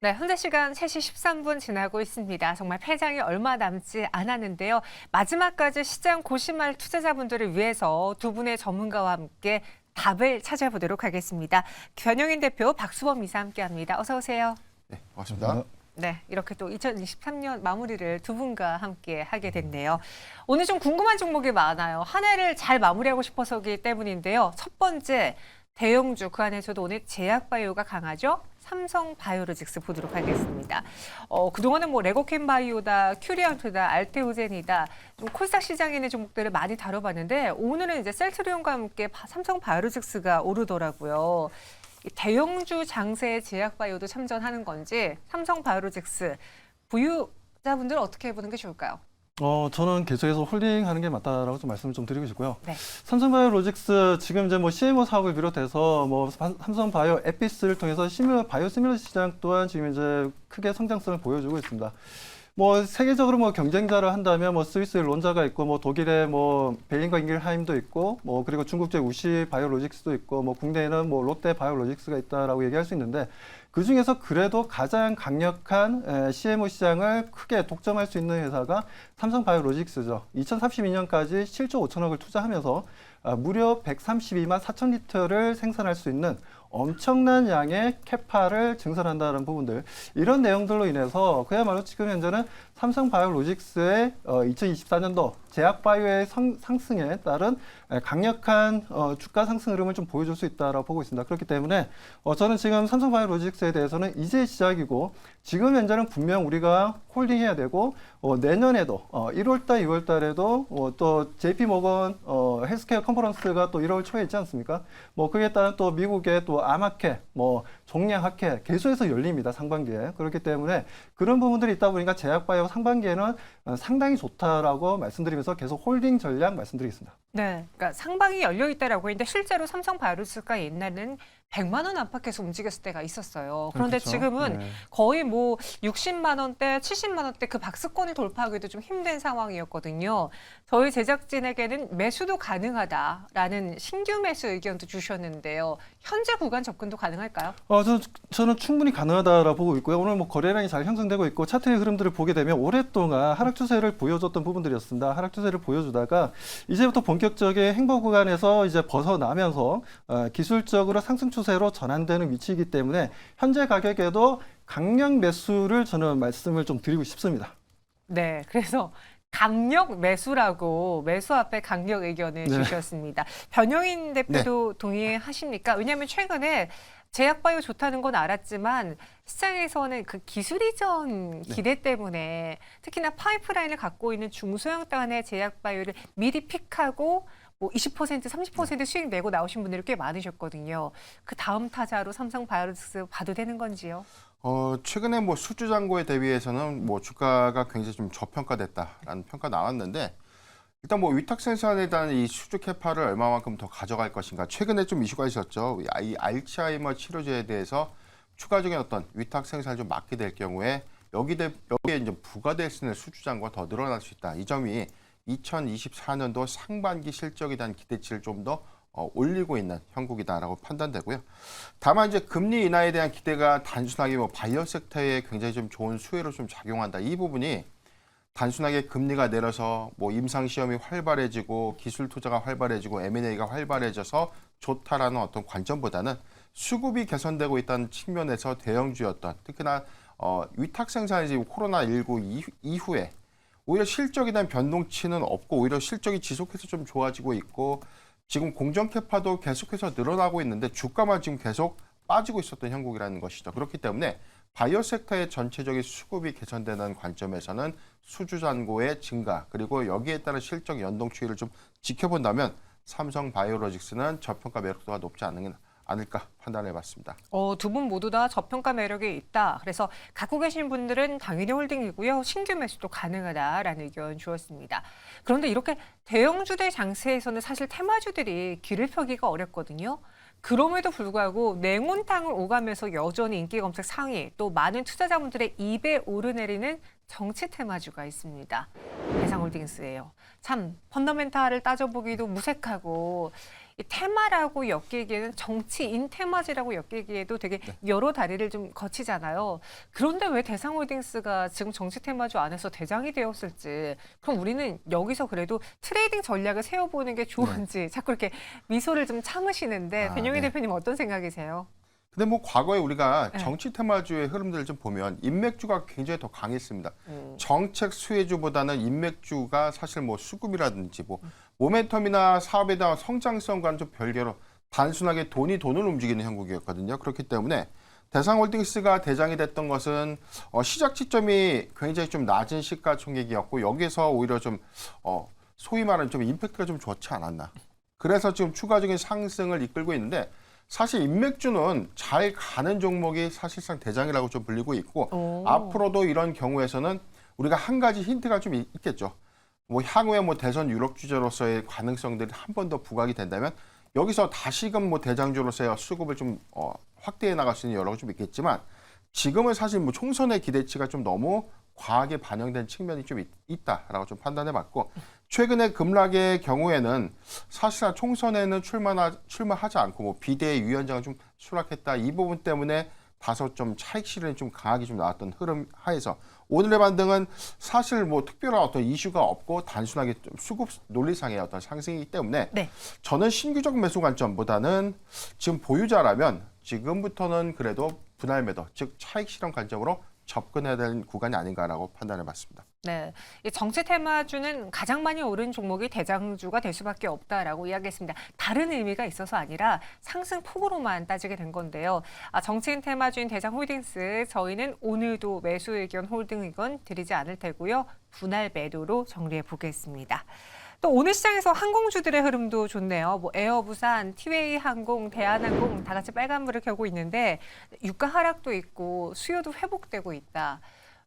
네, 현재 시간 3시 13분 지나고 있습니다. 정말 폐장이 얼마 남지 않았는데요. 마지막까지 시장 고심할 투자자분들을 위해서 두 분의 전문가와 함께 답을 찾아보도록 하겠습니다. 변영인 대표, 박수범 이사 함께합니다. 어서 오세요. 네, 반갑습니다. 네, 이렇게 또 2023년 마무리를 두 분과 함께 하게 됐네요. 오늘 좀 궁금한 종목이 많아요. 한 해를 잘 마무리하고 싶어서기 때문인데요. 첫 번째, 대형주, 그 안에서도 오늘 제약바이오가 강하죠? 삼성바이오로직스 보도록 하겠습니다. 그동안은 뭐 레고캠바이오다, 큐리언트다, 알테오젠이다, 좀 콜싹 시장에 있는 종목들을 많이 다뤄봤는데 오늘은 이제 셀트리온과 함께 삼성바이오로직스가 오르더라고요. 이 대형주 장세에 제약바이오도 참전하는 건지 삼성바이오로직스 보유자분들은 어떻게 보는 게 좋을까요? 저는 계속해서 홀딩하는 게 맞다라고 좀 말씀을 좀 드리고 싶고요. 네. 삼성바이오로직스 지금 이제 뭐 CMO 사업을 비롯해서 뭐 삼성바이오 에피스를 통해서 바이오 시뮬러 시장 또한 지금 이제 크게 성장성을 보여주고 있습니다. 뭐 세계적으로 뭐 경쟁자를 한다면 뭐 스위스의 론자가 있고 뭐 독일의 뭐 베일링과 잉겔하임도 있고 뭐 그리고 중국제 우시 바이오로직스도 있고 뭐 국내에는 뭐 롯데 바이오로직스가 있다라고 얘기할 수 있는데 그 중에서 그래도 가장 강력한 CMO 시장을 크게 독점할 수 있는 회사가 삼성바이오로직스죠. 2032년까지 7조 5천억을 투자하면서 무려 132만 4천 리터를 생산할 수 있는 엄청난 양의 캐파를 증설한다는 부분들, 이런 내용들로 인해서 그야말로 지금 현재는 삼성바이오로직스의 2024년도 제약바이오의 상승에 따른 강력한 주가 상승 흐름을 좀 보여줄 수 있다고 보고 있습니다. 그렇기 때문에 저는 지금 삼성바이오로직스에 대해서는 이제 시작이고 지금 현재는 분명 우리가 홀딩해야 되고 내년에도 1월달, 2월달에도 또 JP모건 헬스케어 컨퍼런스가 또 1월 초에 있지 않습니까? 뭐 그에 따른 또 미국의 또 아마케, 뭐 종량학회 계속해서 열립니다. 상반기에. 그렇기 때문에 그런 부분들이 있다 보니까 제약바이오 상반기에는 상당히 좋다라고 말씀드리면서 계속 홀딩 전략 말씀드리겠습니다. 네, 그러니까 상방이 열려 있다라고 했는데 실제로 삼성바이오로직스가 옛날에는 100만 원 안팎에서 움직였을 때가 있었어요. 그런데 그렇죠. 지금은 네. 거의 뭐 60만 원대, 70만 원대 그 박스권을 돌파하기도 좀 힘든 상황이었거든요. 저희 제작진에게는 매수도 가능하다라는 신규 매수 의견도 주셨는데요. 현재 구간 접근도 가능할까요? 저는 충분히 가능하다라고 보고 있고요. 오늘 뭐 거래량이 잘 형성되고 있고 차트의 흐름들을 보게 되면 오랫동안 하락 추세를 보여줬던 부분들이었습니다. 하락 추세를 보여주다가 이제부터 본격적인 행보 구간에서 이제 벗어나면서 기술적으로 상승 추세로 전환되는 위치이기 때문에 현재 가격에도 강력 매수를 저는 말씀을 좀 드리고 싶습니다. 네, 그래서 강력 매수라고 매수 앞에 강력 의견을 네. 주셨습니다. 변영인 대표도 동의하십니까? 왜냐하면 최근에 제약바이오 좋다는 건 알았지만 시장에서는 그 기술 이전 기대 때문에 특히나 파이프라인을 갖고 있는 중소형 단의 제약바이오를 미리 픽하고 뭐 20%, 30% 수익 내고 나오신 분들이 꽤 많으셨거든요. 그 다음 타자로 삼성바이오로직스 봐도 되는 건지요? 최근에 뭐 수주 잔고에 대비해서는 뭐 주가가 굉장히 좀 저평가됐다라는 평가 나왔는데 일단 뭐 위탁 생산에 대한 이 수주 캐파를 얼마만큼 더 가져갈 것인가. 최근에 좀 이슈가 있었죠. 이 알츠하이머 치료제에 대해서 추가적인 어떤 위탁 생산을 좀 막게 될 경우에 여기에 이제 부과될 수 있는 수주 잔고가 더 늘어날 수 있다. 이 점이 2024년도 상반기 실적에 대한 기대치를 좀 더 올리고 있는 형국이다라고 판단되고요. 다만 이제 금리 인하에 대한 기대가 단순하게 뭐 바이오 섹터에 굉장히 좀 좋은 수혜로 좀 작용한다. 이 부분이 단순하게 금리가 내려서 뭐 임상 시험이 활발해지고 기술 투자가 활발해지고 M&A가 활발해져서 좋다라는 어떤 관점보다는 수급이 개선되고 있다는 측면에서 대형주였던 특히나 위탁 생산이 지금 코로나19 이후에 오히려 실적에 대한 변동치는 없고 오히려 실적이 지속해서 좀 좋아지고 있고 지금 공정 캐파도 계속해서 늘어나고 있는데 주가만 지금 계속 빠지고 있었던 형국이라는 것이죠. 그렇기 때문에 바이오 섹터의 전체적인 수급이 개선되는 관점에서는 수주 잔고의 증가 그리고 여기에 따른 실적 연동 추이를 좀 지켜본다면 삼성바이오로직스는 저평가 매력도가 높지 않을까 판단해봤습니다. 두 분 모두 다 저평가 매력이 있다. 그래서 갖고 계신 분들은 당연히 홀딩이고요. 신규 매수도 가능하다라는 의견 주었습니다. 그런데 이렇게 대형주들 장세에서는 사실 테마주들이 길을 펴기가 어렵거든요. 그럼에도 불구하고 냉온탕을 오가면서 여전히 인기 검색 상위, 또 많은 투자자분들의 입에 오르내리는 정치 테마주가 있습니다. 대상홀딩스예요. 참 펀더멘탈을 따져보기도 무색하고 이 테마라고 엮이기에는 정치인 테마지라고 엮이기에도 되게 여러 다리를 좀 거치잖아요. 그런데 왜 대상홀딩스가 지금 정치 테마주 안에서 대장이 되었을지, 그럼 우리는 여기서 그래도 트레이딩 전략을 세워보는 게 좋은지 자꾸 이렇게 미소를 좀 참으시는데 변영희 네. 대표님 어떤 생각이세요? 근데 뭐 과거에 우리가 네. 정치 테마주의 흐름들을 좀 보면 인맥주가 굉장히 더 강했습니다. 정책 수혜주보다는 인맥주가 사실 뭐 수급이라든지 뭐 모멘텀이나 사업에 대한 성장성과는 좀 별개로 단순하게 돈이 돈을 움직이는 형국이었거든요. 그렇기 때문에 대상홀딩스가 대장이 됐던 것은 시작 지점이 굉장히 좀 낮은 시가총액이었고 여기서 오히려 좀 소위 말하는 좀 임팩트가 좀 좋지 않았나. 그래서 지금 추가적인 상승을 이끌고 있는데 사실 인맥주는 잘 가는 종목이 사실상 대장이라고 좀 불리고 있고 앞으로도 이런 경우에서는 우리가 한 가지 힌트가 좀 있겠죠. 뭐 향후에 뭐 대선 유럽 주제로서의 가능성들이 한 번 더 부각이 된다면 여기서 다시금 뭐 대장주로서의 수급을 좀 확대해 나갈 수 있는 여러 가지 좀 있겠지만 지금은 사실 뭐 총선의 기대치가 좀 너무 과하게 반영된 측면이 좀 있다라고 좀 판단해 봤고 최근에 급락의 경우에는 사실상 총선에는 출마하지 않고 뭐 비대위 위원장을 좀 수락했다 이 부분 때문에 다소 좀 차익 실현이 좀 강하게 좀 나왔던 흐름 하에서 오늘의 반등은 사실 뭐 특별한 어떤 이슈가 없고 단순하게 좀 수급 논리상의 어떤 상승이기 때문에 네. 저는 신규적 매수 관점보다는 지금 보유자라면 지금부터는 그래도 분할 매도 즉 차익 실현 관점으로 접근해야 되는 구간이 아닌가라고 판단해 봤습니다. 네, 이 정치 테마주는 가장 많이 오른 종목이 대장주가 될 수밖에 없다라고 이야기했습니다. 다른 의미가 있어서 아니라 상승 폭으로만 따지게 된 건데요. 정치인 테마주인 대장홀딩스 저희는 오늘도 매수 의견, 홀딩 의견 드리지 않을 테고요. 분할 매도로 정리해 보겠습니다. 또 오늘 시장에서 항공주들의 흐름도 좋네요. 뭐 에어부산, 티웨이 항공, 대한항공 다 같이 빨간불을 켜고 있는데 유가 하락도 있고 수요도 회복되고 있다.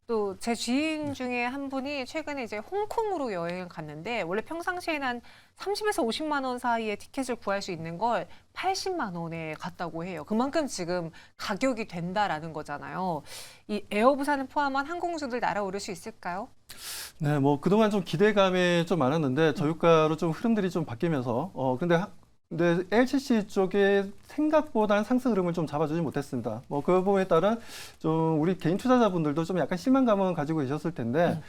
또 제 지인 중에 한 분이 최근에 이제 홍콩으로 여행을 갔는데 원래 평상시에는 한 30에서 50만 원 사이에 티켓을 구할 수 있는 걸 80만 원에 갔다고 해요. 그만큼 지금 가격이 된다라는 거잖아요. 이 에어부산을 포함한 항공주들 날아오를 수 있을까요? 네, 뭐 그동안 좀 기대감이 좀 많았는데 저유가로 좀 흐름들이 좀 바뀌면서 근데 LCC 쪽에 생각보다는 상승 흐름을 좀 잡아주지 못했습니다. 뭐 그 부분에 따른 좀 우리 개인 투자자분들도 좀 약간 실망감은 가지고 계셨을 텐데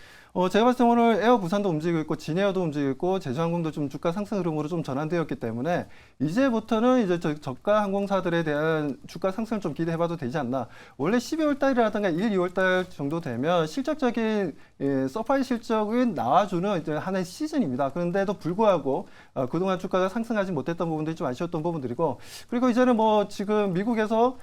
제가 봤을 때 오늘 에어 부산도 움직이고 있고 진에어도 움직이고 있고 제주항공도 좀 주가 상승 흐름으로 좀 전환되었기 때문에 이제부터는 이제 저가 항공사들에 대한 주가 상승을 좀 기대해봐도 되지 않나. 원래 12월 달이라든가 1, 2월 달 정도 되면 실적적인 서프라이즈 실적은 나와주는 이제 하나의 시즌입니다. 그런데도 불구하고 그동안 주가가 상승하지 못했던 부분들이 좀 아쉬웠던 부분들이고 그리고 이제는 뭐 지금 미국에서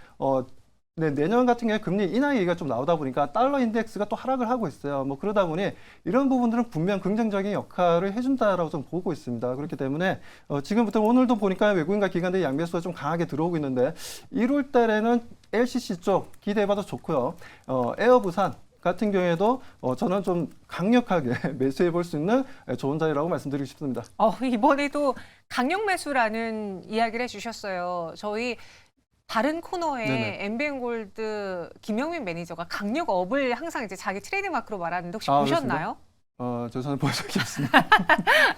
네, 내년 같은 경우에 금리 인하 얘기가 좀 나오다 보니까 달러 인덱스가 또 하락을 하고 있어요. 뭐 그러다 보니 이런 부분들은 분명 긍정적인 역할을 해준다라고 좀 보고 있습니다. 그렇기 때문에 지금부터 오늘도 보니까 외국인과 기관들의 양매수가 좀 강하게 들어오고 있는데 1월 달에는 LCC 쪽 기대해봐도 좋고요. 에어부산 같은 경우에도 저는 좀 강력하게 매수해 볼 수 있는 좋은 자리라고 말씀드리고 싶습니다. 이번에도 강력 매수라는 이야기를 해주셨어요. 저희 다른 코너에 네네. 엠비엔골드 김영민 매니저가 강력업을 항상 이제 자기 트레이드 마크로 말하는데 혹시 그렇습니까? 보셨나요? 저는 본 적이 없습니다.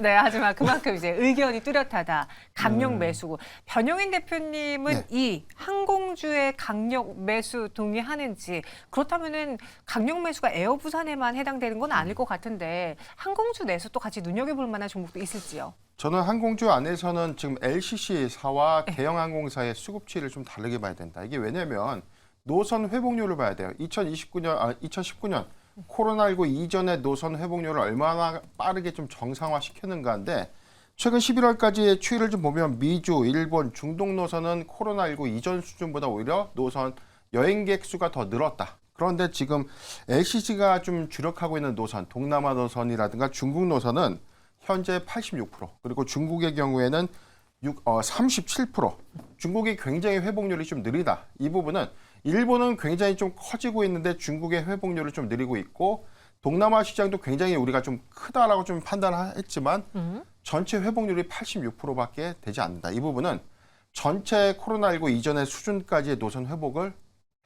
네, 하지만 그만큼 이제 의견이 뚜렷하다. 강력 네. 매수고. 변영인 대표님은 네. 이 항공주의 강력 매수 동의하는지 그렇다면은 강력 매수가 에어부산에만 해당되는 건 아닐 것 같은데 항공주 내에서 또 같이 눈여겨볼 만한 종목도 있을지요? 저는 항공주 안에서는 지금 LCC사와 대형 항공사의 수급치를 좀 다르게 봐야 된다. 이게 왜냐면 노선 회복률을 봐야 돼요. 2019년 코로나19 이전의 노선 회복률을 얼마나 빠르게 좀 정상화 시켰는가인데 최근 11월까지의 추이를 좀 보면 미주, 일본, 중동 노선은 코로나19 이전 수준보다 오히려 노선 여행객 수가 더 늘었다. 그런데 지금 LCC가 좀 주력하고 있는 노선, 동남아 노선이라든가 중국 노선은 현재 86%, 그리고 중국의 경우에는 37%. 중국이 굉장히 회복률이 좀 느리다. 이 부분은 일본은 굉장히 좀 커지고 있는데 중국의 회복률을 좀 느리고 있고 동남아 시장도 굉장히 우리가 좀 크다라고 좀 판단했지만 전체 회복률이 86%밖에 되지 않는다. 이 부분은 전체 코로나19 이전의 수준까지의 노선 회복을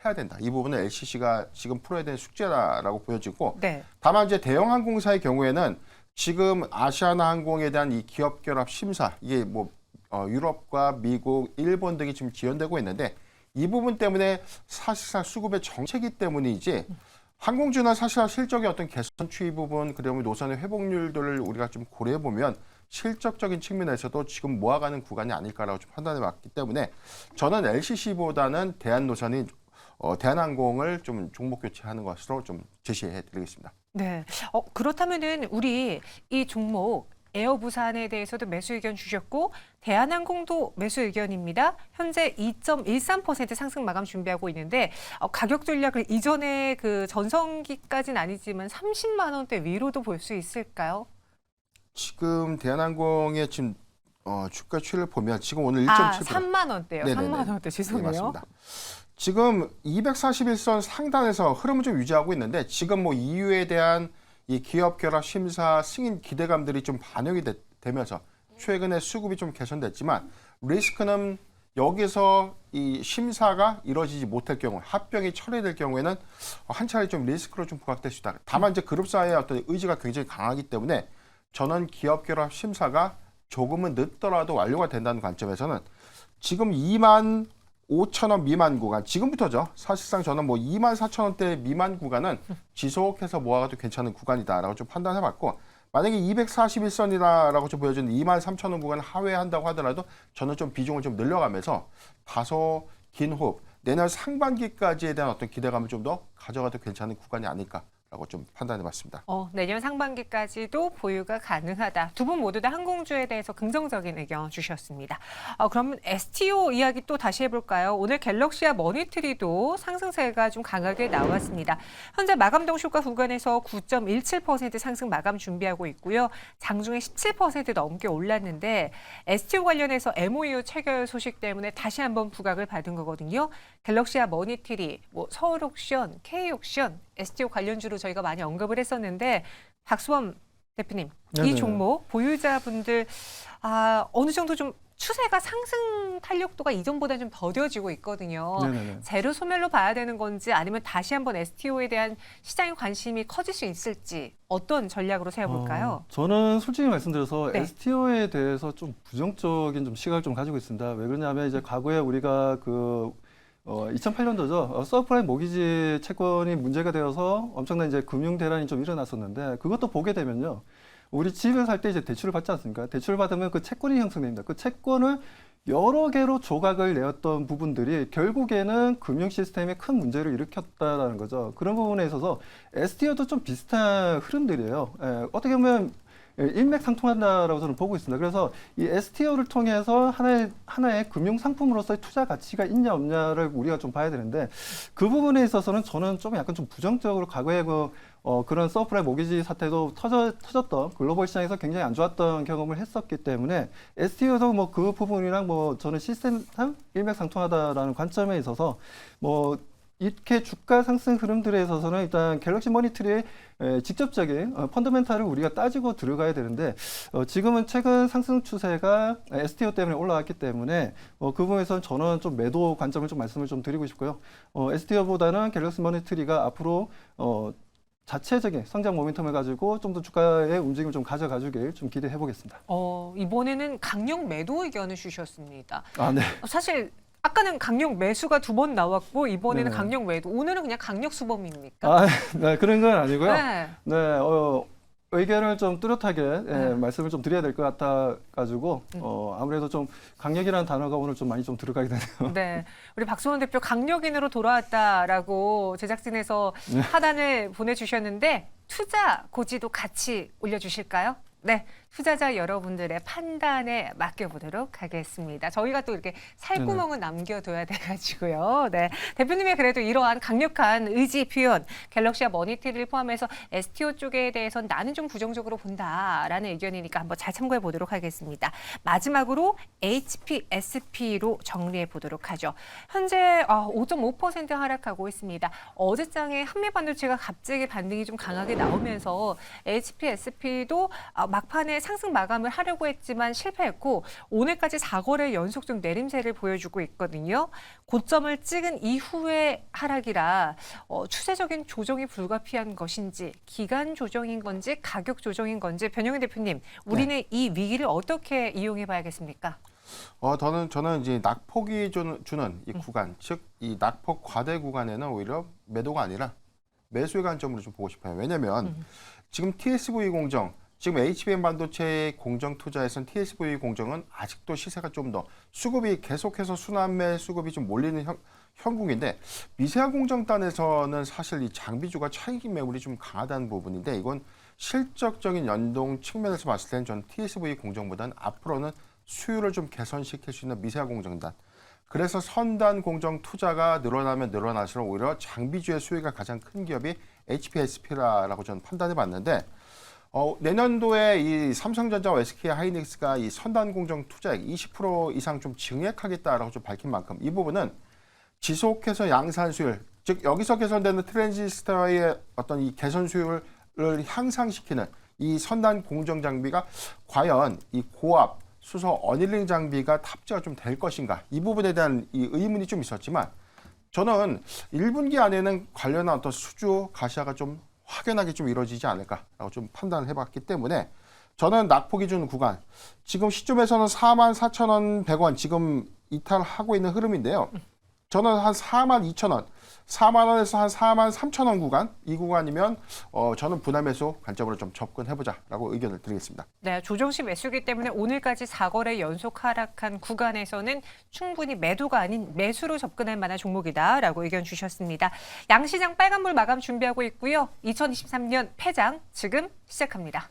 해야 된다. 이 부분은 LCC가 지금 풀어야 되는 숙제라고 보여지고 네. 다만 이제 대형 항공사의 경우에는 지금 아시아나 항공에 대한 이 기업 결합 심사 이게 뭐 유럽과 미국, 일본 등이 지금 지연되고 있는데 이 부분 때문에 사실상 수급의 정체기 때문이지 항공주나 사실 실적의 어떤 개선 추이 부분 그리고 노선의 회복률들을 우리가 좀 고려해 보면 실적적인 측면에서도 지금 모아가는 구간이 아닐까라고 좀 판단해 왔기 때문에 저는 LCC보다는 대한노선이 대한항공을 좀 종목 교체하는 것으로 좀 제시해 드리겠습니다. 네. 그렇다면은 우리 이 종목 에어부산에 대해서도 매수 의견 주셨고 대한항공도 매수 의견입니다. 현재 2.13% 상승 마감 준비하고 있는데 가격 전략을 이전에 그 전성기까지는 아니지만 30만 원대 위로도 볼 수 있을까요? 지금 대한항공의 지금 주가 추이를 보면 지금 오늘 1.7% 3만 원대요. 네네네. 3만 원대 네, 죄송해요. 맞습니다. 지금 241선 상단에서 흐름을 좀 유지하고 있는데 지금 뭐 EU에 대한 이 기업 결합 심사 승인 기대감들이 좀 반영이 되면서 최근에 수급이 좀 개선됐지만 리스크는 여기서 이 심사가 이루어지지 못할 경우 합병이 철회될 경우에는 한 차례 좀 리스크로 좀 부각될 수 있다. 다만 이제 그룹사의 어떤 의지가 굉장히 강하기 때문에 저는 기업 결합 심사가 조금은 늦더라도 완료가 된다는 관점에서는 지금 2만 5천 원 미만 구간 지금부터죠. 사실상 저는 뭐 2만 4천 원대 미만 구간은 지속해서 모아가도 괜찮은 구간이다라고 좀 판단해봤고 만약에 241선이다라고 좀 보여주는 2만 3천 원 구간을 하회한다고 하더라도 저는 좀 비중을 좀 늘려가면서 다소 긴 호흡 내년 상반기까지에 대한 어떤 기대감을 좀 더 가져가도 괜찮은 구간이 아닐까라고 좀 판단해봤습니다. 내년 상반기까지도 보유가 가능하다. 두 분 모두 다 항공주에 대해서 긍정적인 의견 주셨습니다. 그러면 STO 이야기 또 다시 해볼까요? 오늘 갤럭시와 머니트리도 상승세가 좀 강하게 나왔습니다. 현재 마감동 주가 구간에서 9.17% 상승 마감 준비하고 있고요. 장중에 17% 넘게 올랐는데 STO 관련해서 MOU 체결 소식 때문에 다시 한번 부각을 받은 거거든요. 갤럭시와 머니트리, 서울옥션, K옥션, STO 관련주로 저희가 많이 언급을 했었는데 박수범 대표님, 네네. 이 종목 보유자분들 어느 정도 좀 추세가 상승 탄력도가 이전보다 좀 더뎌지고 있거든요. 네네네. 재료 소멸로 봐야 되는 건지 아니면 다시 한번 STO에 대한 시장의 관심이 커질 수 있을지 어떤 전략으로 세워볼까요? 저는 솔직히 말씀드려서 네. STO에 대해서 좀 부정적인 좀 시각을 좀 가지고 있습니다. 왜 그러냐면 이제 과거에 우리가 2008년도죠. 서프라임 모기지 채권이 문제가 되어서 엄청난 이제 금융 대란이 좀 일어났었는데 그것도 보게 되면요. 우리 집을 살 때 이제 대출을 받지 않습니까? 대출을 받으면 그 채권이 형성됩니다. 그 채권을 여러 개로 조각을 내었던 부분들이 결국에는 금융 시스템에 큰 문제를 일으켰다라는 거죠. 그런 부분에 있어서 STO도 좀 비슷한 흐름들이에요. 어떻게 보면 일맥상통한다라고 저는 보고 있습니다. 그래서 이 STO를 통해서 하나의 금융 상품으로서의 투자 가치가 있냐 없냐를 우리가 좀 봐야 되는데 그 부분에 있어서는 저는 좀 약간 좀 부정적으로 과거에 그런 서프라임 모기지 사태도 터졌던 글로벌 시장에서 굉장히 안 좋았던 경험을 했었기 때문에 STO도 뭐 그 부분이랑 저는 시스템상 일맥상통하다라는 관점에 있어서 이렇게 주가 상승 흐름들에 있어서는 일단 갤럭시 머니트리의 직접적인 펀더멘탈을 우리가 따지고 들어가야 되는데 지금은 최근 상승 추세가 STO 때문에 올라왔기 때문에 그 부분에서 저는 좀 매도 관점을 좀 말씀을 좀 드리고 싶고요. STO보다는 갤럭시 머니트리가 앞으로 자체적인 성장 모멘텀을 가지고 좀 더 주가의 움직임을 좀 가져가주길 좀 기대해 보겠습니다. 이번에는 강력 매도 의견을 주셨습니다. 네. 사실 아까는 강력 매수가 2번 나왔고 이번에는 네네. 강력 매도. 오늘은 그냥 강력 수범입니까? 네, 그런 건 아니고요. 네. 네, 의견을 좀 뚜렷하게 말씀을 좀 드려야 될 것 같아가지고 아무래도 좀 강력이라는 단어가 오늘 좀 많이 좀 들어가게 되네요. 네, 우리 박수원 대표 강력인으로 돌아왔다라고 제작진에서 하단을 보내주셨는데 투자 고지도 같이 올려주실까요? 네, 투자자 여러분들의 판단에 맡겨보도록 하겠습니다. 저희가 또 이렇게 살구멍은 남겨둬야 돼가지고요. 네, 대표님의 그래도 이러한 강력한 의지 표현, 갤럭시와 머니트리를 포함해서 STO 쪽에 대해서는 나는 좀 부정적으로 본다라는 의견이니까 한번 잘 참고해 보도록 하겠습니다. 마지막으로 HPSP로 정리해 보도록 하죠. 현재 5.5% 하락하고 있습니다. 어제장에 한미반도체가 갑자기 반등이 좀 강하게 나오면서 HPSP도 막판에 상승 마감을 하려고 했지만 실패했고 오늘까지 4거래 연속 좀 내림세를 보여주고 있거든요. 고점을 찍은 이후의 하락이라 추세적인 조정이 불가피한 것인지 기간 조정인 건지 가격 조정인 건지 변영희 대표님 우리는 이 위기를 어떻게 이용해 봐야겠습니까? 저는 이제 낙폭이 주는 이 구간, 즉 이 낙폭 과대 구간에는 오히려 매도가 아니라 매수의 관점으로 좀 보고 싶어요. 왜냐하면 지금 TSV 공정, 지금 HBM 반도체 공정 투자에선 TSV 공정은 아직도 시세가 좀 더 수급이 계속해서 순환매 수급이 좀 몰리는 형국인데 미세한 공정단에서는 사실 이 장비주가 차익 매물이 좀 강하다는 부분인데 이건 실적적인 연동 측면에서 봤을 때는 전 TSV 공정보다는 앞으로는 수율을 좀 개선시킬 수 있는 미세한 공정단. 그래서 선단 공정 투자가 늘어나면 늘어날수록 오히려 장비주의 수요가 가장 큰 기업이 HPSP라고 저는 판단해 봤는데 내년도에 이 삼성전자와 SK하이닉스가 이 선단 공정 투자액 20% 이상 좀 증액하겠다라고 좀 밝힌 만큼 이 부분은 지속해서 양산 수율, 즉 여기서 개선되는 트랜지스터의 어떤 이 개선 수율을 향상시키는 이 선단 공정 장비가 과연 이 고압 수소 어닐링 장비가 탑재가 좀 될 것인가 이 부분에 대한 이 의문이 좀 있었지만 저는 1분기 안에는 관련한 어떤 수주 가시화가 좀 확연하게 좀 이루어지지 않을까라고 좀 판단을 해봤기 때문에 저는 낙폭 기준 구간 지금 시점에서는 44,100원 지금 이탈하고 있는 흐름인데요. 저는 한 42,000원, 4만 원에서 한 43,000원 구간 이 구간이면 저는 분할 매수 관점으로 좀 접근해보자라고 의견을 드리겠습니다. 네, 조정시 매수기 때문에 오늘까지 4거래 연속 하락한 구간에서는 충분히 매도가 아닌 매수로 접근할 만한 종목이다라고 의견 주셨습니다. 양시장 빨간불 마감 준비하고 있고요. 2023년 폐장 지금 시작합니다.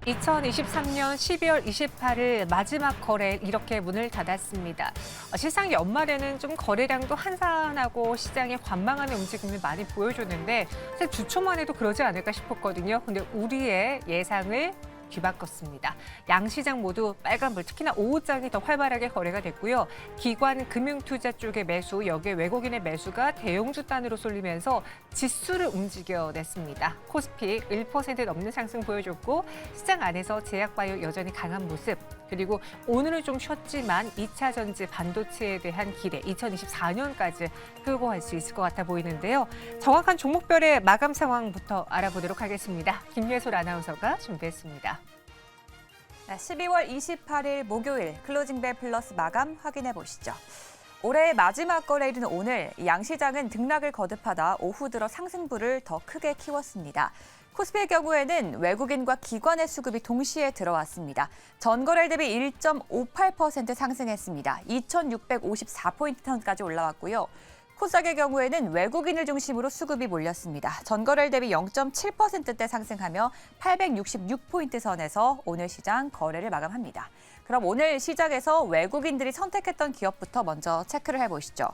(2023년 12월 28일) 마지막 거래 이렇게 문을 닫았습니다. 실상 연말에는 좀 거래량도 한산하고 시장에 관망하는 움직임을 많이 보여줬는데 사실 주초만 해도 그러지 않을까 싶었거든요. 근데 우리의 예상을 뒤바꿨습니다. 양시장 모두 빨간불, 특히나 오후장이 더 활발하게 거래가 됐고요. 기관 금융투자 쪽의 매수, 여기에 외국인의 매수가 대형주 단으로 쏠리면서 지수를 움직여냈습니다. 코스피 1% 넘는 상승 보여줬고 시장 안에서 제약바이오 여전히 강한 모습, 그리고 오늘은 좀 쉬었지만 2차 전지 반도체에 대한 기대 2024년까지 끌고 갈 수 있을 것 같아 보이는데요. 정확한 종목별의 마감 상황부터 알아보도록 하겠습니다. 김예솔 아나운서가 준비했습니다. 12월 28일 목요일 클로징벨 플러스 마감 확인해 보시죠. 올해의 마지막 거래일인 오늘 양시장은 등락을 거듭하다 오후 들어 상승부를 더 크게 키웠습니다. 코스피의 경우에는 외국인과 기관의 수급이 동시에 들어왔습니다. 전거래일 대비 1.58% 상승했습니다. 2,654포인트 선까지 올라왔고요. 코스닥의 경우에는 외국인을 중심으로 수급이 몰렸습니다. 전거래일 대비 0.7%대 상승하며 866포인트 선에서 오늘 시장 거래를 마감합니다. 그럼 오늘 시장에서 외국인들이 선택했던 기업부터 먼저 체크를 해보시죠.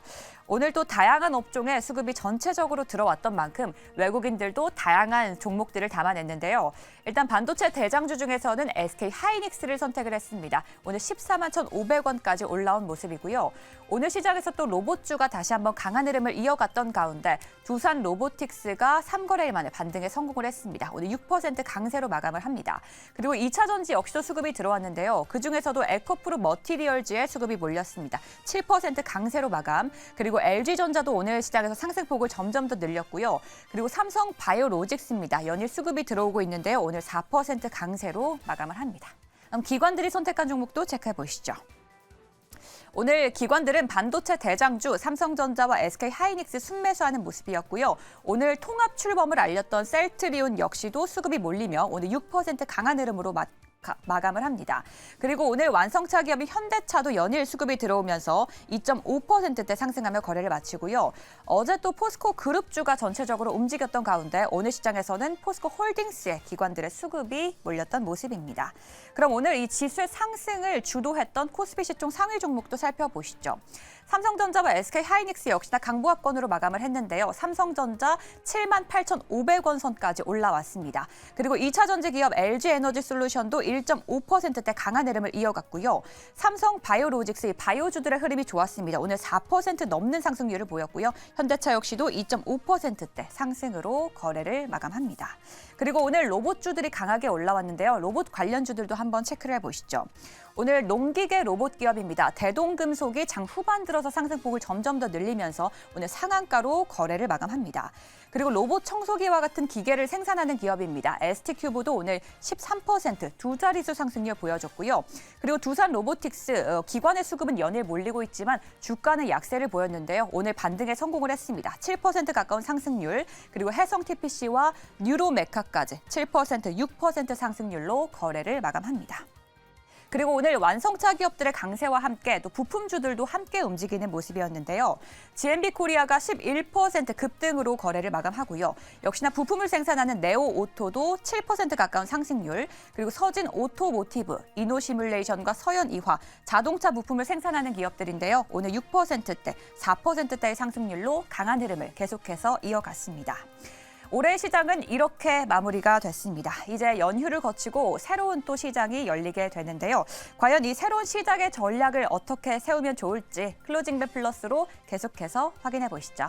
오늘 또 다양한 업종에 수급이 전체적으로 들어왔던 만큼 외국인들도 다양한 종목들을 담아냈는데요. 일단 반도체 대장주 중에서는 SK하이닉스를 선택을 했습니다. 오늘 14만 1,500원까지 올라온 모습이고요. 오늘 시장에서 또 로봇주가 다시 한번 강한 흐름을 이어갔던 가운데 두산 로보틱스가 3거래일 만에 반등에 성공을 했습니다. 오늘 6% 강세로 마감을 합니다. 그리고 2차 전지 역시도 수급이 들어왔는데요. 그중에서도 에코프로 머티리얼즈의 수급이 몰렸습니다. 7% 강세로 마감. 그리고 LG전자도 오늘 시장에서 상승폭을 점점 더 늘렸고요. 그리고 삼성 바이오로직스입니다. 연일 수급이 들어오고 있는데요. 오늘 4% 강세로 마감을 합니다. 그럼 기관들이 선택한 종목도 체크해 보시죠. 오늘 기관들은 반도체 대장주 삼성전자와 SK하이닉스 순매수하는 모습이었고요. 오늘 통합 출범을 알렸던 셀트리온 역시도 수급이 몰리며 오늘 6% 강한 흐름으로 마감을 합니다. 그리고 오늘 완성차 기업인 현대차도 연일 수급이 들어오면서 2.5%대 상승하며 거래를 마치고요. 어제 또 포스코 그룹주가 전체적으로 움직였던 가운데 오늘 시장에서는 포스코 홀딩스의 기관들의 수급이 몰렸던 모습입니다. 그럼 오늘 이 지수의 상승을 주도했던 코스피 시총 상위 종목도 살펴보시죠. 삼성전자와 SK하이닉스 역시나 강보합권으로 마감을 했는데요. 삼성전자 78,500원 선까지 올라왔습니다. 그리고 2차 전지 기업 LG에너지솔루션도 1.5%대 강한 흐름을 이어갔고요. 삼성 바이오로직스 바이오주들의 흐름이 좋았습니다. 오늘 4% 넘는 상승률을 보였고요. 현대차 역시도 2.5%대 상승으로 거래를 마감합니다. 그리고 오늘 로봇주들이 강하게 올라왔는데요. 로봇 관련주들도 한번 체크를 해보시죠. 오늘 농기계 로봇 기업입니다. 대동금속이 장 후반 들어서 상승폭을 점점 더 늘리면서 오늘 상한가로 거래를 마감합니다. 그리고 로봇 청소기와 같은 기계를 생산하는 기업입니다. ST큐브도 오늘 13% 두 자릿수 상승률 보여줬고요. 그리고 두산 로보틱스 기관의 수급은 연일 몰리고 있지만 주가는 약세를 보였는데요. 오늘 반등에 성공을 했습니다. 7% 가까운 상승률, 그리고 해성 TPC와 뉴로메카까지 7%, 6% 상승률로 거래를 마감합니다. 그리고 오늘 완성차 기업들의 강세와 함께 또 부품주들도 함께 움직이는 모습이었는데요. GMB 코리아가 11% 급등으로 거래를 마감하고요. 역시나 부품을 생산하는 네오오토도 7% 가까운 상승률, 그리고 서진 오토모티브, 이노시뮬레이션과 서현이화, 자동차 부품을 생산하는 기업들인데요. 오늘 6%대, 4%대의 상승률로 강한 흐름을 계속해서 이어갔습니다. 올해 시장은 이렇게 마무리가 됐습니다. 이제 연휴를 거치고 새로운 또 시장이 열리게 되는데요. 과연 이 새로운 시장의 전략을 어떻게 세우면 좋을지 클로징벨 플러스로 계속해서 확인해 보시죠.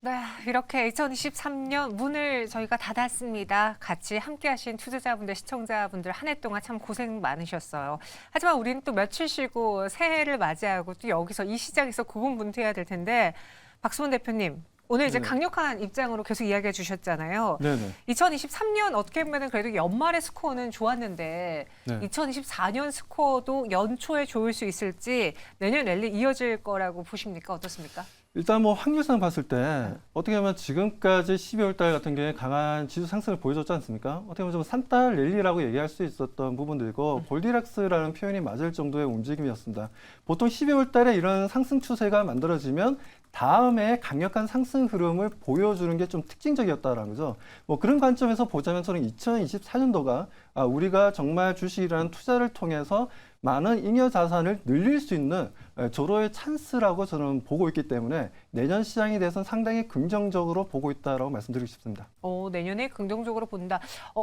네, 이렇게 2023년 문을 저희가 닫았습니다. 같이 함께하신 투자자분들, 시청자분들 한 해 동안 참 고생 많으셨어요. 하지만 우리는 또 며칠 쉬고 새해를 맞이하고 또 여기서 이 시장에서 고군분투해야 될 텐데, 박수원 대표님, 오늘 이제 네. 강력한 입장으로 계속 이야기해 주셨잖아요. 네네. 2023년 어떻게 보면 그래도 연말의 스코어는 좋았는데 네. 2024년 스코어도 연초에 좋을 수 있을지, 내년 랠리 이어질 거라고 보십니까? 어떻습니까? 일단 뭐 확률상 봤을 때 어떻게 보면 지금까지 12월 달 같은 경우에 강한 지수 상승을 보여줬지 않습니까? 어떻게 보면 좀 산달 랠리라고 얘기할 수 있었던 부분들이고 골디락스라는 표현이 맞을 정도의 움직임이었습니다. 보통 12월 달에 이런 상승 추세가 만들어지면 다음에 강력한 상승 흐름을 보여주는 게 좀 특징적이었다라는 거죠. 뭐 그런 관점에서 보자면 저는 2024년도가 우리가 정말 주식이라는 투자를 통해서 많은 잉여 자산을 늘릴 수 있는 조로의 찬스라고 저는 보고 있기 때문에 내년 시장에 대해서는 상당히 긍정적으로 보고 있다라고 말씀드리고 싶습니다. 내년에 긍정적으로 본다.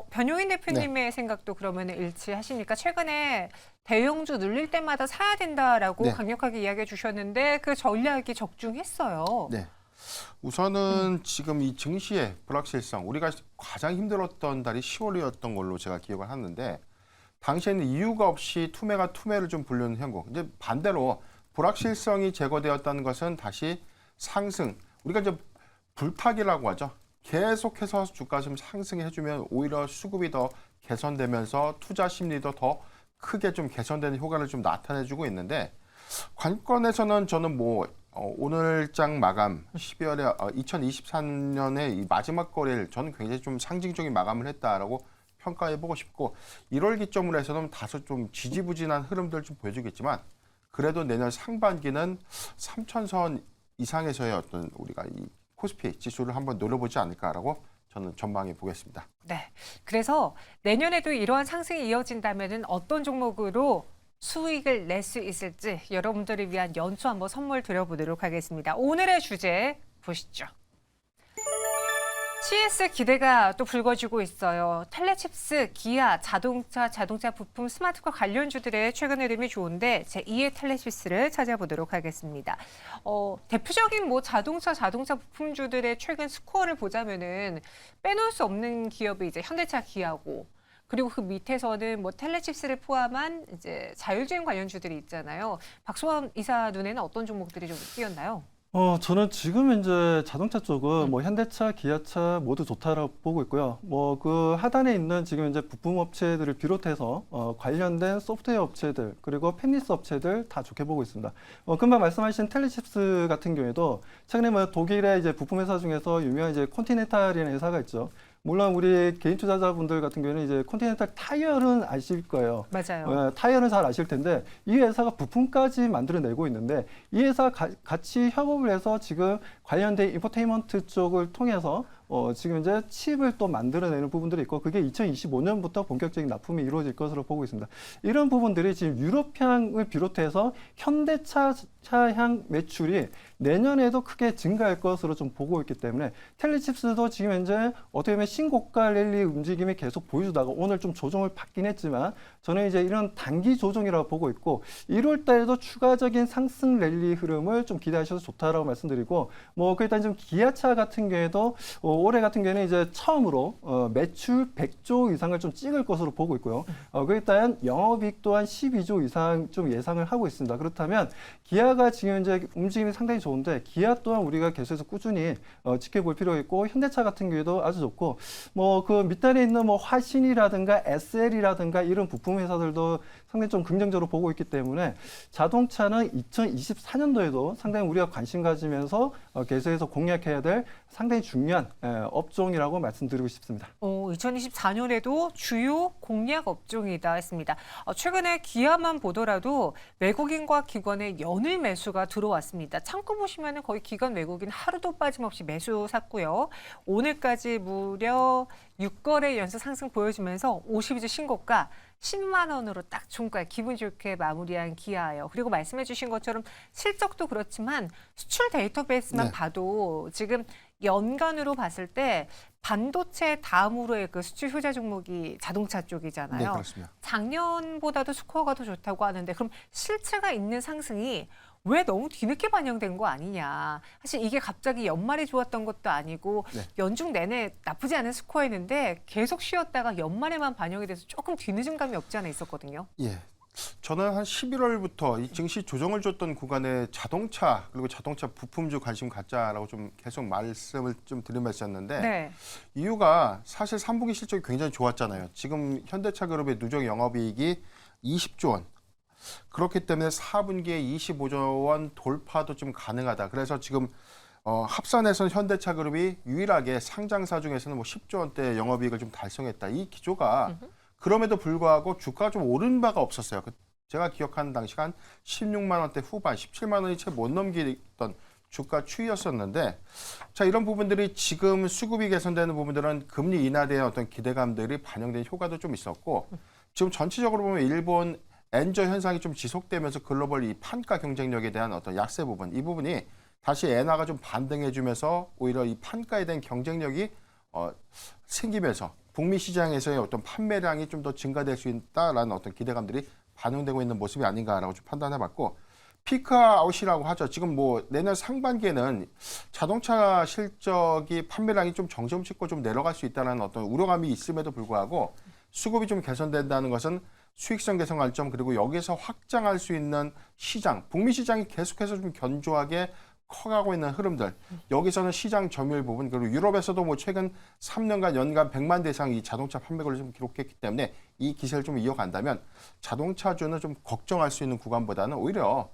변효인 대표님의 생각도 그러면 일치하십니까? 최근에 대형주 늘릴 때마다 사야 된다라고 네. 강력하게 이야기해 주셨는데 그 전략이 적중했어요. 네. 우선은 지금 이 증시의 불확실성, 우리가 가장 힘들었던 달이 10월이었던 걸로 제가 기억을 하는데, 당시에는 이유가 없이 투매가 투매를 좀 불리는 형국. 이제 반대로 불확실성이 제거되었다는 것은 다시 상승. 우리가 이제 불타기라고 하죠. 계속해서 주가 좀 상승해주면 오히려 수급이 더 개선되면서 투자 심리도 더 크게 좀 개선되는 효과를 좀 나타내주고 있는데, 관건에서는 저는 오늘장 마감 12월에 2023년의 이 마지막 거래일 저는 굉장히 좀 상징적인 마감을 했다라고 평가해보고 싶고, 1월 기점으로 해서는 다소 좀 지지부진한 흐름들 좀 보여주겠지만, 그래도 내년 상반기는 3,000선 이상에서의 어떤 우리가 이 코스피 지수를 한번 노려보지 않을까라고 저는 전망해 보겠습니다. 네. 그래서 내년에도 이러한 상승이 이어진다면 어떤 종목으로 수익을 낼 수 있을지 여러분들을 위한 연초 한번 선물 드려보도록 하겠습니다. 오늘의 주제 보시죠. CS 기대가 또 불거지고 있어요. 텔레칩스, 기아, 자동차 부품, 스마트폰 관련주들의 최근 흐름이 좋은데 제2의 텔레칩스를 찾아보도록 하겠습니다. 대표적인 자동차 부품주들의 최근 스코어를 보자면은 빼놓을 수 없는 기업이 이제 현대차, 기아고, 그리고 그 밑에서는 텔레칩스를 포함한 이제 자율주행 관련주들이 있잖아요. 박소원 이사 눈에는 어떤 종목들이 좀 띄었나요? 저는 지금 현재 자동차 쪽은 현대차, 기아차 모두 좋다라고 보고 있고요. 그 하단에 있는 지금 이제 부품 업체들을 비롯해서 관련된 소프트웨어 업체들 그리고 펜리스 업체들 다 좋게 보고 있습니다. 금방 말씀하신 텔레칩스 같은 경우에도 최근에 독일의 이제 부품 회사 중에서 유명한 이제 콘티넨탈이라는 회사가 있죠. 물론 우리 개인 투자자분들 같은 경우는 이제 콘티넨탈 타이어는 아실 거예요. 맞아요. 타이어는 잘 아실 텐데 이 회사가 부품까지 만들어내고 있는데 이 회사 같이 협업을 해서 지금 관련된 인포테인먼트 쪽을 통해서 지금 이제 칩을 또 만들어내는 부분들이 있고 그게 2025년부터 본격적인 납품이 이루어질 것으로 보고 있습니다. 이런 부분들이 지금 유럽향을 비롯해서 현대차 향 매출이 내년에도 크게 증가할 것으로 좀 보고 있기 때문에 텔리칩스도 지금 현재 어떻게 보면 신고가 랠리 움직임이 계속 보여주다가 오늘 좀 조정을 받긴 했지만 저는 이제 이런 단기 조정이라고 보고 있고 1월 달에도 추가적인 상승 랠리 흐름을 좀 기대하셔도 좋다라고 말씀드리고 뭐 일단 좀 기아차 같은 경우에도 올해 같은 경우에는 이제 처음으로 매출 100조 이상을 좀 찍을 것으로 보고 있고요. 그 일단 영업이익 또한 12조 이상 좀 예상을 하고 있습니다. 그렇다면 기아가 지금 이제 움직임이 상당히 좋은데 기아 또한 우리가 계속해서 꾸준히 지켜볼 필요가 있고 현대차 같은 경우에도 아주 좋고 뭐 그 밑단에 있는 뭐 화신이라든가 SL이라든가 이런 부품 회사들도 상당히 좀 긍정적으로 보고 있기 때문에 자동차는 2024년도에도 상당히 우리가 관심 가지면서 계속해서 공략해야 될 상당히 중요한 업종이라고 말씀드리고 싶습니다. 2024년에도 주요 공략 업종이다 했습니다. 최근에 기아만 보더라도 외국인과 기관의 연일 매수가 들어왔습니다. 창고 보시면 거의 기관 외국인 하루도 빠짐없이 매수 샀고요. 오늘까지 무려 6거래 연속 상승 보여주면서 52주 신고가 10만 원으로 딱 종가에 기분 좋게 마무리한 기아예요. 그리고 말씀해 주신 것처럼 실적도 그렇지만 수출 데이터베이스만 네. 봐도 지금 연간으로 봤을 때 반도체 다음으로의 그 수출 효자 종목이 자동차 쪽이잖아요. 네, 그렇습니다. 작년보다도 스코어가 더 좋다고 하는데 그럼 실체가 있는 상승이 왜 너무 뒤늦게 반영된 거 아니냐. 사실 이게 갑자기 연말에 좋았던 것도 아니고 네. 연중 내내 나쁘지 않은 스코어였는데 계속 쉬었다가 연말에만 반영이 돼서 조금 뒤늦은 감이 없지 않아 있었거든요. 예. 저는 한 11월부터 이 증시 조정을 줬던 구간에 자동차 그리고 자동차 부품주 관심 갖자라고 좀 계속 말씀을 좀 드리면서였는데 네. 이유가 사실 3분기 실적이 굉장히 좋았잖아요. 지금 현대차 그룹의 누적 영업이익이 20조 원. 그렇기 때문에 4분기에 25조 원 돌파도 좀 가능하다. 그래서 지금 합산해서는 현대차 그룹이 유일하게 상장사 중에서는 뭐 10조 원대 영업이익을 좀 달성했다. 이 기조가 그럼에도 불구하고 주가가 좀 오른 바가 없었어요. 제가 기억하는 당시가 한 16만 원대 후반, 17만 원이 채 못 넘기던 주가 추이였었는데 자 이런 부분들이 지금 수급이 개선되는 부분들은 금리 인하에 대한 어떤 기대감들이 반영된 효과도 좀 있었고 지금 전체적으로 보면 일본 엔저 현상이 좀 지속되면서 글로벌 이 판가 경쟁력에 대한 어떤 약세 부분 이 부분이 다시 엔화가 좀 반등해주면서 오히려 이 판가에 대한 경쟁력이 생기면서 북미 시장에서의 어떤 판매량이 좀 더 증가될 수 있다라는 어떤 기대감들이 반영되고 있는 모습이 아닌가라고 좀 판단해봤고 피크아웃이라고 하죠. 지금 뭐 내년 상반기에는 자동차 실적이 판매량이 좀 정점 찍고 좀 내려갈 수 있다는 어떤 우려감이 있음에도 불구하고 수급이 좀 개선된다는 것은 수익성 개선 관점 그리고 여기서 확장할 수 있는 시장, 북미 시장이 계속해서 좀 견조하게 커가고 있는 흐름들. 여기서는 시장 점유율 부분 그리고 유럽에서도 뭐 최근 3년간 연간 100만 대 이상 이 자동차 판매고를 좀 기록했기 때문에 이 기세를 좀 이어간다면 자동차주는 좀 걱정할 수 있는 구간보다는 오히려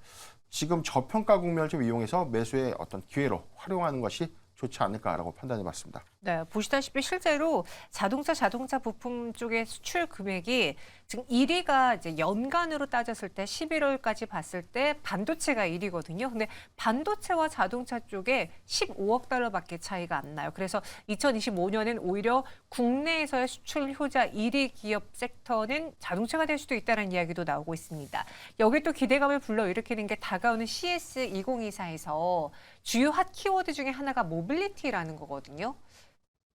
지금 저평가 국면을 좀 이용해서 매수의 어떤 기회로 활용하는 것이 좋지 않을까라고 판단해봤습니다. 네, 보시다시피 실제로 자동차 부품 쪽의 수출 금액이 지금 1위가 이제 연간으로 따졌을 때 11월까지 봤을 때 반도체가 1위거든요. 근데 반도체와 자동차 쪽에 15억 달러밖에 차이가 안 나요. 그래서 2025년엔 오히려 국내에서의 수출 효자 1위 기업 섹터는 자동차가 될 수도 있다는 이야기도 나오고 있습니다. 여기 또 기대감을 불러일으키는 게 다가오는 CS 2024에서 주요 핫 키워드 중에 하나가 모빌리티라는 거거든요.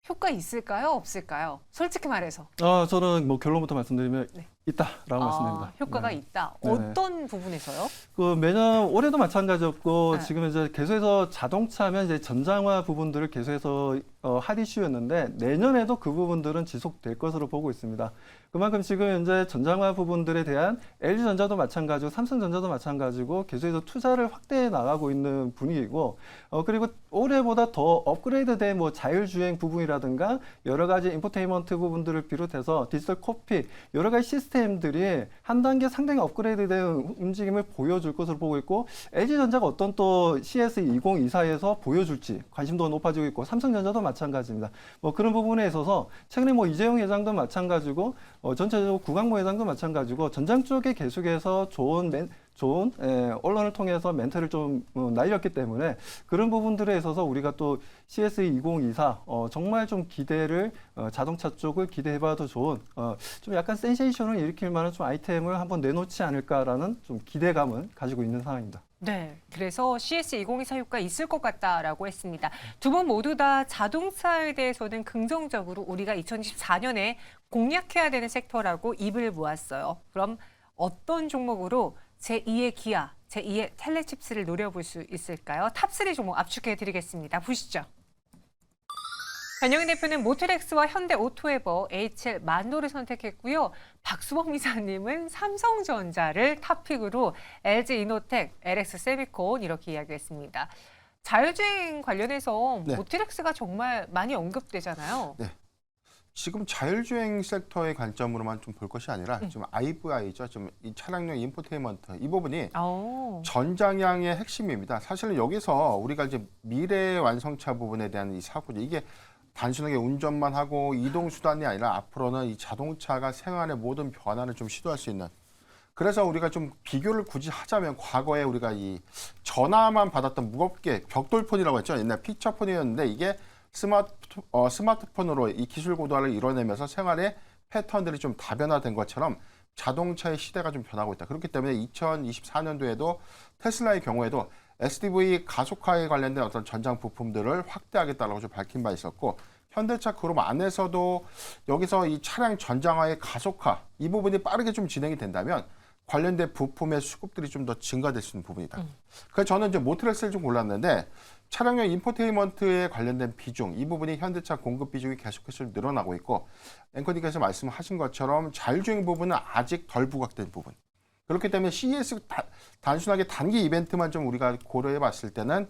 효과 있을까요? 없을까요? 솔직히 말해서. 저는 뭐 결론부터 말씀드리면 네. 있다라고 말씀드립니다. 효과가 네. 있다. 네네. 어떤 부분에서요? 그 매년 올해도 마찬가지였고 네. 지금 이제 계속해서 자동차면 이제 전장화 부분들을 계속해서 핫 이슈였는데 내년에도 그 부분들은 지속될 것으로 보고 있습니다. 그만큼 지금 현재 전장화 부분들에 대한 LG전자도 마찬가지고 삼성전자도 마찬가지고 계속해서 투자를 확대해 나가고 있는 분위기고 그리고 올해보다 더 업그레이드된 뭐 자율주행 부분이라든가 여러 가지 인포테인먼트 부분들을 비롯해서 디지털 코피 여러 가지 시스템들이 한 단계 상당히 업그레이드된 움직임을 보여줄 것으로 보고 있고 LG전자가 어떤 또 CS 2024에서 보여줄지 관심도가 높아지고 있고 삼성전자도 마찬가지입니다. 뭐 그런 부분에 있어서 최근에 뭐 이재용 회장도 마찬가지고 전체적으로 구강모 회장도 마찬가지고 전장 쪽에 계속해서 좋은 좋은 언론을 통해서 멘트를 좀 날렸기 때문에 그런 부분들에 있어서 우리가 또 CSE 2024 정말 좀 기대를 자동차 쪽을 기대해봐도 좋은 좀 약간 센세이션을 일으킬 만한 좀 아이템을 한번 내놓지 않을까라는 좀 기대감을 가지고 있는 상황입니다. 네, 그래서 CS2024 효과 있을 것 같다라고 했습니다. 두 분 모두 다 자동차에 대해서는 긍정적으로 우리가 2024년에 공략해야 되는 섹터라고 입을 모았어요. 그럼 어떤 종목으로 제2의 기아, 제2의 텔레칩스를 노려볼 수 있을까요? 탑3 종목 압축해드리겠습니다. 보시죠. 변영희 대표는 모트렉스와 현대 오토에버, HL 만도를 선택했고요. 박수범 이사님은 삼성전자를 탑픽으로 LG 이노텍, LX 세미콘 이렇게 이야기했습니다. 자율주행 관련해서 네. 모트렉스가 정말 많이 언급되잖아요. 네. 지금 자율주행 섹터의 관점으로만 좀 볼 것이 아니라 지금 IVI죠. 지금 이 차량용 인포테인먼트 이 부분이 전장향의 핵심입니다. 사실은 여기서 우리가 이제 미래 완성차 부분에 대한 이 사고죠. 이게 단순하게 운전만 하고 이동 수단이 아니라 앞으로는 이 자동차가 생활의 모든 변화를 좀 시도할 수 있는. 그래서 우리가 좀 비교를 굳이 하자면 과거에 우리가 이 전화만 받았던 무겁게 벽돌폰이라고 했죠. 옛날 피처폰이었는데 이게 스마트폰으로 이 기술 고도화를 이뤄내면서 생활의 패턴들이 좀 다변화된 것처럼 자동차의 시대가 좀 변하고 있다. 그렇기 때문에 2024년도에도 테슬라의 경우에도 SDV 가속화에 관련된 어떤 전장 부품들을 확대하겠다라고 좀 밝힌 바 있었고 현대차 그룹 안에서도 여기서 이 차량 전장화의 가속화 이 부분이 빠르게 좀 진행이 된다면 관련된 부품의 수급들이 좀 더 증가될 수 있는 부분이다. 그래서 저는 이제 모트렉스를 좀 골랐는데 차량용 인포테인먼트에 관련된 비중 이 부분이 현대차 공급 비중이 계속해서 늘어나고 있고 앵커님께서 말씀하신 것처럼 자율주행 부분은 아직 덜 부각된 부분. 그렇기 때문에 CES 단순하게 단기 이벤트만 좀 우리가 고려해 봤을 때는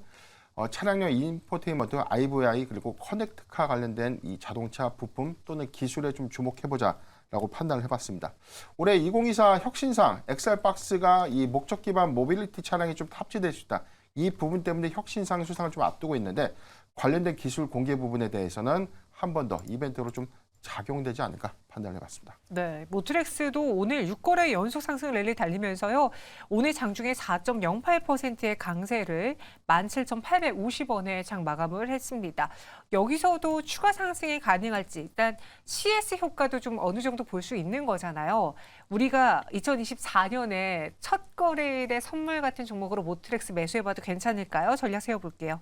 차량용 인포테인먼트, IVI 그리고 커넥트카 관련된 이 자동차 부품 또는 기술에 좀 주목해보자라고 판단을 해봤습니다. 올해 2024 혁신상 엑셀박스가 이 목적 기반 모빌리티 차량이 좀 탑재될 수 있다. 이 부분 때문에 혁신상 수상을 좀 앞두고 있는데 관련된 기술 공개 부분에 대해서는 한 번 더 이벤트로 좀 작용되지 않을까 판단을 해봤습니다. 네, 모트렉스도 오늘 6거래 연속 상승 랠리 달리면서요. 오늘 장중에 4.08%의 강세를 17,850원에 장 마감을 했습니다. 여기서도 추가 상승이 가능할지 일단 CS 효과도 좀 어느 정도 볼 수 있는 거잖아요. 우리가 2024년에 첫 거래일의 선물 같은 종목으로 모트렉스 매수해봐도 괜찮을까요? 전략 세워볼게요.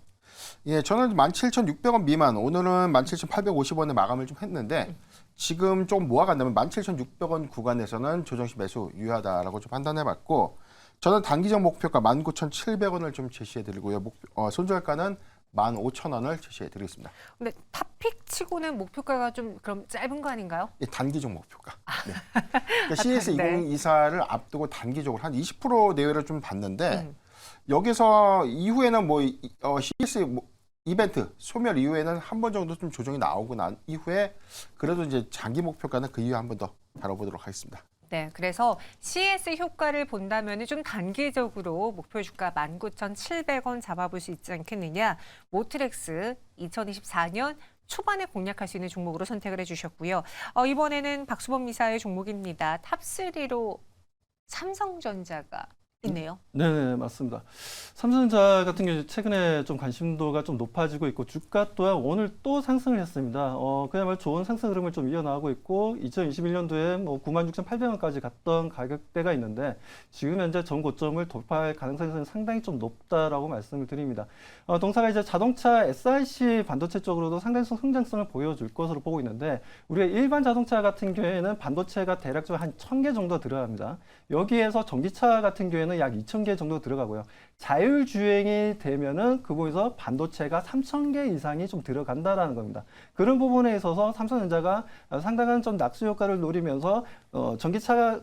예, 저는 17,600원 미만, 오늘은 17,850원에 마감을 좀 했는데 지금 조금 모아간다면 17,600원 구간에서는 조정시 매수 유효하다라고 좀 판단해봤고 저는 단기적 목표가 19,700원을 좀 제시해드리고요. 손절가는 15,000원을 제시해드리겠습니다. 근데 탑픽 치고는 목표가가 좀 그럼 짧은 거 아닌가요? 예, 단기적 목표가. 네. 그러니까 CS 2024를 앞두고 단기적으로 한 20% 내외를 좀 봤는데 여기서 이후에는 CS 이벤트 소멸 이후에는 한 번 정도 좀 조정이 나오고 난 이후에 그래도 이제 장기 목표가는 그 이후에 한 번 더 다뤄보도록 하겠습니다. 네, 그래서 CS 효과를 본다면 좀 단기적으로 목표 주가 19,700원 잡아볼 수 있지 않겠느냐. 모트렉스 2024년 초반에 공략할 수 있는 종목으로 선택을 해주셨고요. 이번에는 박수범 이사의 종목입니다. 탑3로 삼성전자가 있네요. 네, 맞습니다. 삼성전자 같은 경우 최근에 좀 관심도가 좀 높아지고 있고 주가 또한 오늘 또 상승을 했습니다. 그야말로 좋은 상승 흐름을 좀 이어나가고 있고 2021년도에 96,800원까지 갔던 가격대가 있는데 지금 현재 전 고점을 돌파할 가능성이 상당히 좀 높다라고 말씀을 드립니다. 동사가 이제 자동차 SiC 반도체 쪽으로도 상당히 성장성을 보여줄 것으로 보고 있는데 우리가 일반 자동차 같은 경우에는 반도체가 대략적으로 한 1,000개 정도 들어갑니다. 여기에서 전기차 같은 경우에는 약 2,000개 정도 들어가고요. 자율주행이 되면은 그곳에서 반도체가 3,000개 이상이 좀 들어간다라는 겁니다. 그런 부분에 있어서 삼성전자가 상당한 좀 낙수 효과를 노리면서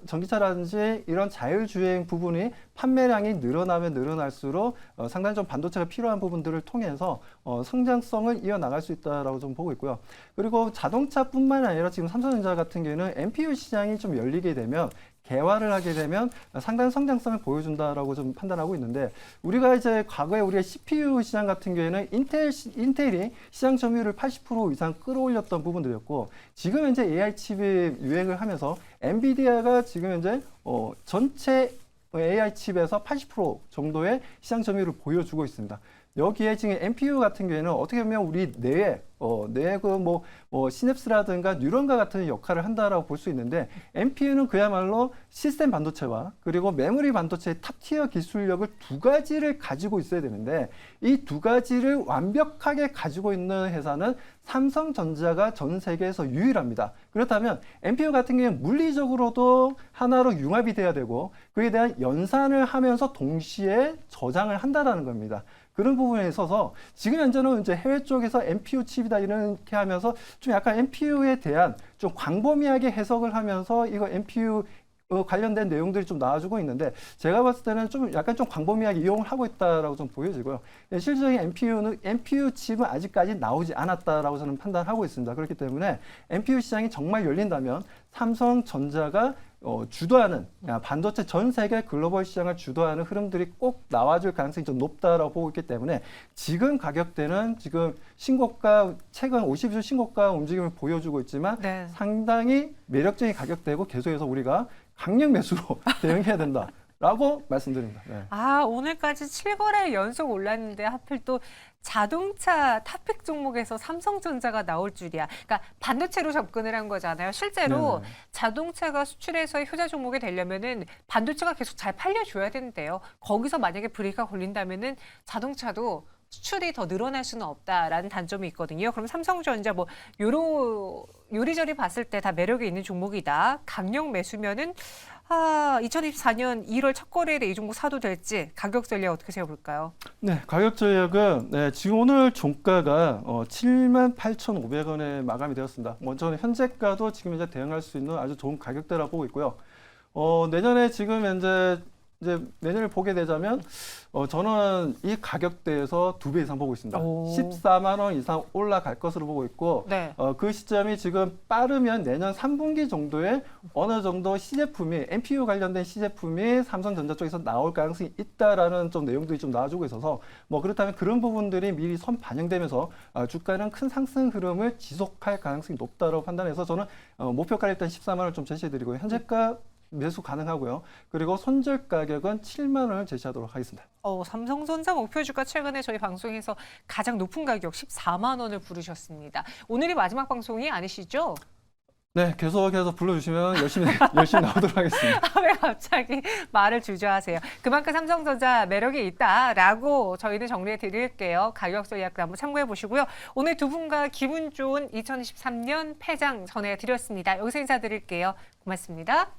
전기차라든지 이런 자율주행 부분이 판매량이 늘어나면 늘어날수록 상당히 좀 반도체가 필요한 부분들을 통해서 성장성을 이어나갈 수 있다라고 좀 보고 있고요. 그리고 자동차뿐만 아니라 지금 삼성전자 같은 경우에는 NPU 시장이 좀 열리게 되면 개화를 하게 되면 상당한 성장성을 보여준다라고 좀 판단하고 있는데 우리가 이제 과거에 우리가 CPU 시장 같은 경우에는 인텔이 시장 점유율을 80% 이상 끌어올렸던 부분들이었고 지금 현재 AI 칩이 유행을 하면서 엔비디아가 지금 현재 전체 AI 칩에서 80% 정도의 시장 점유율을 보여주고 있습니다. 여기에 지금 NPU 같은 경우에는 어떻게 보면 우리 뇌에 그 시냅스라든가 뉴런과 같은 역할을 한다라고 볼 수 있는데 NPU는 그야말로 시스템 반도체와 그리고 메모리 반도체의 탑티어 기술력을 두 가지를 가지고 있어야 되는데 이 두 가지를 완벽하게 가지고 있는 회사는 삼성전자가 전 세계에서 유일합니다. 그렇다면 NPU 같은 경우는 물리적으로도 하나로 융합이 돼야 되고 그에 대한 연산을 하면서 동시에 저장을 한다라는 겁니다. 그런 부분에 있어서 지금 현재는 이제 해외 쪽에서 NPU 칩이다 이렇게 하면서 좀 약간 NPU에 대한 좀 광범위하게 해석을 하면서 이거 NPU 관련된 내용들이 좀 나와주고 있는데 제가 봤을 때는 좀 약간 좀 광범위하게 이용을 하고 있다라고 좀 보여지고요. 실질적인 NPU 칩은 아직까지 나오지 않았다라고 저는 판단하고 있습니다. 그렇기 때문에 NPU 시장이 정말 열린다면 삼성전자가 주도하는 반도체 전 세계 글로벌 시장을 주도하는 흐름들이 꼭 나와줄 가능성이 좀 높다라고 보고 있기 때문에 지금 가격대는 지금 신고가 최근 50주 신고가 움직임을 보여주고 있지만 네. 상당히 매력적인 가격대고 계속해서 우리가 강력 매수로 대응해야 된다라고 말씀드립니다. 네. 아, 오늘까지 7거래 연속 올랐는데 하필 또 자동차 탑픽 종목에서 삼성전자가 나올 줄이야. 그러니까 반도체로 접근을 한 거잖아요. 실제로 네네. 자동차가 수출해서 효자 종목이 되려면은 반도체가 계속 잘 팔려줘야 되는데요. 거기서 만약에 브레이크가 걸린다면은 자동차도 수출이 더 늘어날 수는 없다라는 단점이 있거든요. 그럼 삼성전자 뭐 요리저리 봤을 때 다 매력이 있는 종목이다. 강력 매수면은 2024년 1월 첫 거래일에 이 종목 사도 될지 가격 전략 어떻게 세워볼까요? 네, 가격 전략은 지금 오늘 종가가 78,500원에 마감이 되었습니다. 저는 현재가도 지금 이제 대응할 수 있는 아주 좋은 가격대라고 보고 있고요. 내년에 지금 이제 내년을 보게 되자면 저는 이 가격대에서 2배 이상 보고 있습니다. 오. 14만 원 이상 올라갈 것으로 보고 있고 네. 그 시점이 지금 빠르면 내년 3분기 정도에 어느 정도 시제품이 NPU 관련된 시제품이 삼성전자 쪽에서 나올 가능성이 있다라는 좀 내용들이 좀 나와주고 있어서 그렇다면 그런 부분들이 미리 선 반영되면서 주가는 큰 상승 흐름을 지속할 가능성이 높다고 판단해서 저는 목표가 일단 14만 원을 좀 제시해드리고요. 현재가 매수 가능하고요. 그리고 손절 가격은 7만 원을 제시하도록 하겠습니다. 삼성전자 목표 주가 최근에 저희 방송에서 가장 높은 가격 14만 원을 부르셨습니다. 오늘이 마지막 방송이 아니시죠? 네, 계속해서 불러주시면 열심히 나오도록 하겠습니다. 왜 갑자기 말을 주저하세요? 그만큼 삼성전자 매력이 있다라고 저희는 정리해 드릴게요. 가격 전략도 한번 참고해 보시고요. 오늘 두 분과 기분 좋은 2023년 폐장 전해드렸습니다. 여기서 인사드릴게요. 고맙습니다.